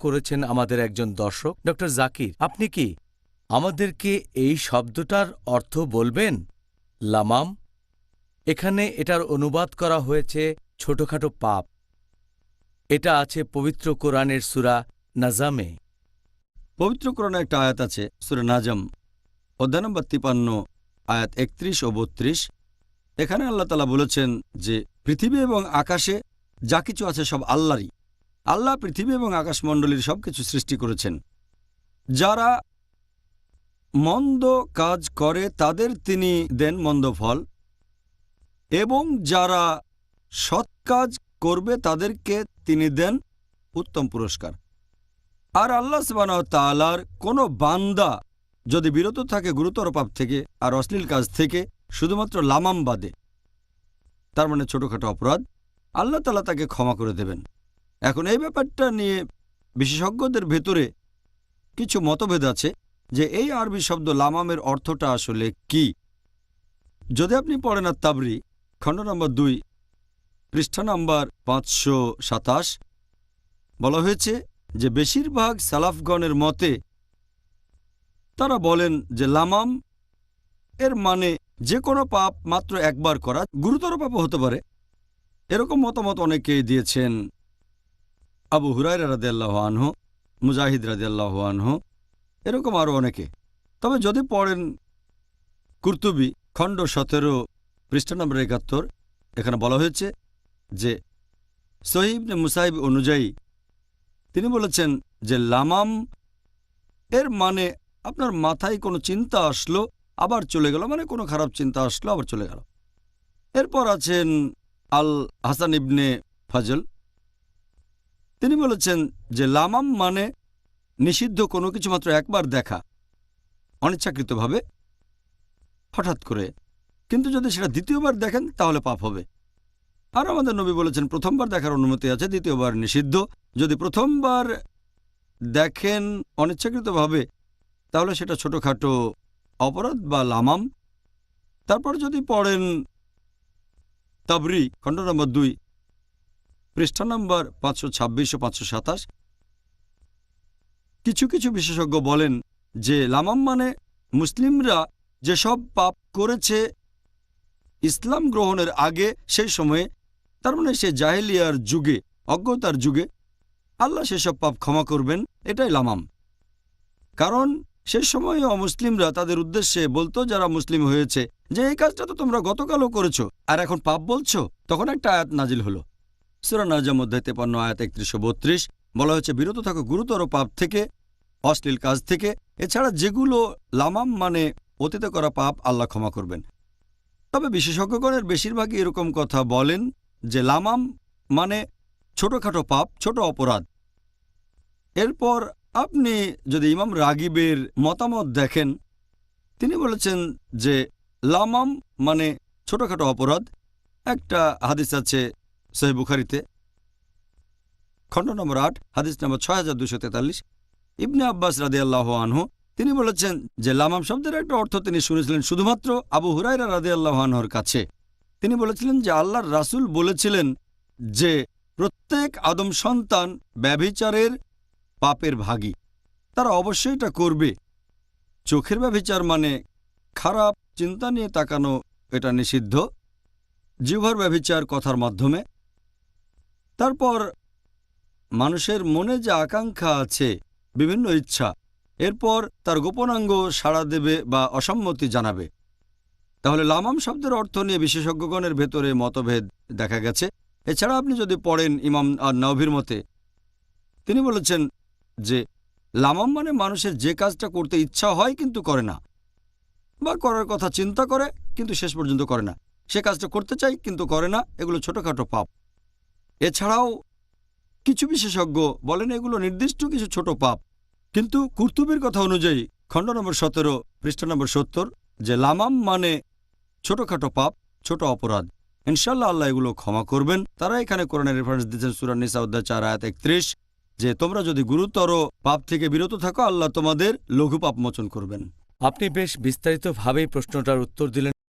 করেছেন আমাদের একজন দর্শক ডক্টর জাকির। আপনি কি আমাদেরকে এই শব্দটার অর্থ বলবেন? লামাম, এখানে এটার অনুবাদ করা হয়েছে ছোটখাটো পাপ। এটা আছে পবিত্র কোরআনের সূরা নাজামে। পবিত্র কোরআনে একটা আয়াত আছে সূরা নাজম অধ্যায় নম্বর 53 আয়াত 31 ও 32। এখানে আল্লাহ তাআলা বলেছেন যে পৃথিবী এবং আকাশে যা কিছু আছে সব আল্লাহরই। আল্লাহ পৃথিবী এবং আকাশমণ্ডলীর সবকিছু সৃষ্টি করেছেন। যারা মন্দ কাজ করে তাদের তিনি দেন মন্দ ফল, এবং যারা সৎ কাজ করবে তাদেরকে তিনি দেন উত্তম পুরস্কার। আর আল্লাহ সুবহানাহু ওয়া তাআলার কোনো বান্দা যদি বিরত থাকে গুরুতর পাপ থেকে আর অশ্লীল কাজ থেকে, শুধুমাত্র লামাম বাদে, তার মানে ছোটখাটো অপরাধ, আল্লাহ তাআলা তাকে ক্ষমা করে দেবেন। এখন এই ব্যাপারটা নিয়ে বিশেষজ্ঞদের ভেতরে কিছু মতভেদ আছে যে এই আরবি শব্দ লামামের অর্থটা আসলে কি। যদি আপনি পড়েন আত-তাবরী খণ্ড নম্বর 2 পৃষ্ঠা নম্বর 527, বলা হয়েছে যে বেশিরভাগ সালাফগণের মতে তারা বলেন যে লামাম এর মানে যে কোনো পাপ মাত্র একবার করা, গুরুতর পাপও হতে পারে। এরকম মতামত অনেকেই দিয়েছেন। আবু হুরায়রা রাদিয়াল্লাহু আনহু, মুজাহিদ রাদিয়াল্লাহু আনহু, এরকম আরও অনেকে। তবে যদি পড়েন কুরতুবী খণ্ড 17 পৃষ্ঠা নম্বর 71, এখানে বলা হয়েছে যে সহিহ ইবনে মুসাইব অনুযায়ী তিনি বলেছেন যে লামাম এর মানে আপনার মাথায় কোনো চিন্তা আসলো আবার চলে গেল, মানে কোনো খারাপ চিন্তা আসলো আবার চলে গেল। এরপর আছেন আল হাসান ইবনে ফাজল, তিনি বলেছেন যে লামাম মানে নিষিদ্ধ কোনো কিছু মাত্র একবার দেখা, অনিচ্ছাকৃতভাবে, হঠাৎ করে, কিন্তু যদি সেটা দ্বিতীয়বার দেখেন তাহলে পাপ হবে। আর আমাদের নবী বলেছেন প্রথমবার দেখার অনুমতি আছে, দ্বিতীয়বার নিষিদ্ধ। যদি প্রথমবার দেখেন অনিচ্ছাকৃতভাবে তাহলে সেটা ছোটখাটো অপরাধ বা লামাম। তারপর যদি পড়েন তাবরী খণ্ড নম্বর 2 পৃষ্ঠা নম্বর 526 ও 527, কিছু কিছু বিশেষজ্ঞ বলেন যে লামাম মানে মুসলিমরা যেসব পাপ করেছে ইসলাম গ্রহণের আগে, সেই সময়ে, তার মানে সে জাহেলিয়ার যুগে, অজ্ঞতার যুগে, আল্লাহ সেসব পাপ ক্ষমা করবেন, এটাই লামাম। কারণ সেই সময়ে অমুসলিমরা তাদের উদ্দেশ্যে বলতো যারা মুসলিম হয়েছে যে এই কাজটা তো তোমরা গতকালও করেছো আর এখন পাপ বলছো। তখন একটা আয়াত নাজিল হলো সূরা নাজম অধ্যায় 53 আয়াত 31 ও 32, বলা হয়েছে বিরত থাকো গুরুতর পাপ থেকে, অশ্লীল কাজ থেকে। এছাড়া যেগুলো লামাম মানে অতীতে করা পাপ আল্লাহ ক্ষমা করবেন। তবে বিশেষজ্ঞগণের বেশিরভাগই এরকম কথা বলেন যে লামাম মানে ছোটখাটো পাপ, ছোট অপরাধ। এরপর আপনি যদি ইমাম রাগিবের মতামত দেখেন, তিনি বলেছেন যে লামাম মানে ছোটখাটো অপরাধ। একটা হাদিস আছে সহিহ বুখারীতে খণ্ড নম্বর 8 হাদিস নম্বর 6243, ইবনে আব্বাস রাদিয়াল্লাহু আনহু, তিনি বলেছেন যে লামাম শব্দের একটা অর্থ তিনি শুনেছিলেন শুধুমাত্র আবু হুরায়রা রাদিয়াল্লাহু আনহুর কাছে। তিনি বলেছিলেন যে আল্লাহর রাসূল বলেছিলেন যে প্রত্যেক আদম সন্তান ব্যভিচারের পাপের ভাগী, তারা অবশ্যই এটা করবে। চোখের ব্যভিচার মানে খারাপ চিন্তা নিয়ে তাকানো, এটা নিষিদ্ধ। জিহ্বার ব্যভিচার কথার মাধ্যমে। তারপর মানুষের মনে যে আকাঙ্ক্ষা আছে, বিভিন্ন ইচ্ছা, এরপর তার গোপনাঙ্গ সাড়া দেবে বা অসম্মতি জানাবে। তাহলে লামাম শব্দের অর্থ নিয়ে বিশেষজ্ঞগণের ভেতরে মতভেদ দেখা গেছে। এছাড়া আপনি যদি পড়েন ইমাম আন-নাওভীর মতে, তিনি বলেছেন যে লামাম মানে মানুষের যে কাজটা করতে ইচ্ছা হয় কিন্তু করে না, বা করার কথা চিন্তা করে কিন্তু শেষ পর্যন্ত করে না, সে কাজটা করতে চায় কিন্তু করে না, এগুলো ছোটখাটো পাপ। এছাড়াও কিছু বিশেষজ্ঞ বলেন এগুলো নির্দিষ্ট কিছু ছোট পাপ। কিন্তু কুরতুবীর কথা অনুযায়ী খণ্ড নম্বর 17 পৃষ্ঠা নম্বর 70, যে লামাম মানে ছোটখাটো পাপ, ছোট অপরাধ। ইনশাআল্লাহ আল্লাহ এগুলো ক্ষমা করবেন। তারা এখানে কোরআনের রেফারেন্স দিচ্ছেন সূরা নিসা অধ্যায় 4 আয়াত 31, যে তোমরা যদি গুরুতর পাপ থেকে বিরত থাকো আল্লাহ তোমাদের লঘু পাপ মোচন করবেন। আপনি বেশ বিস্তারিতভাবেই প্রশ্নটার উত্তর দিলেন।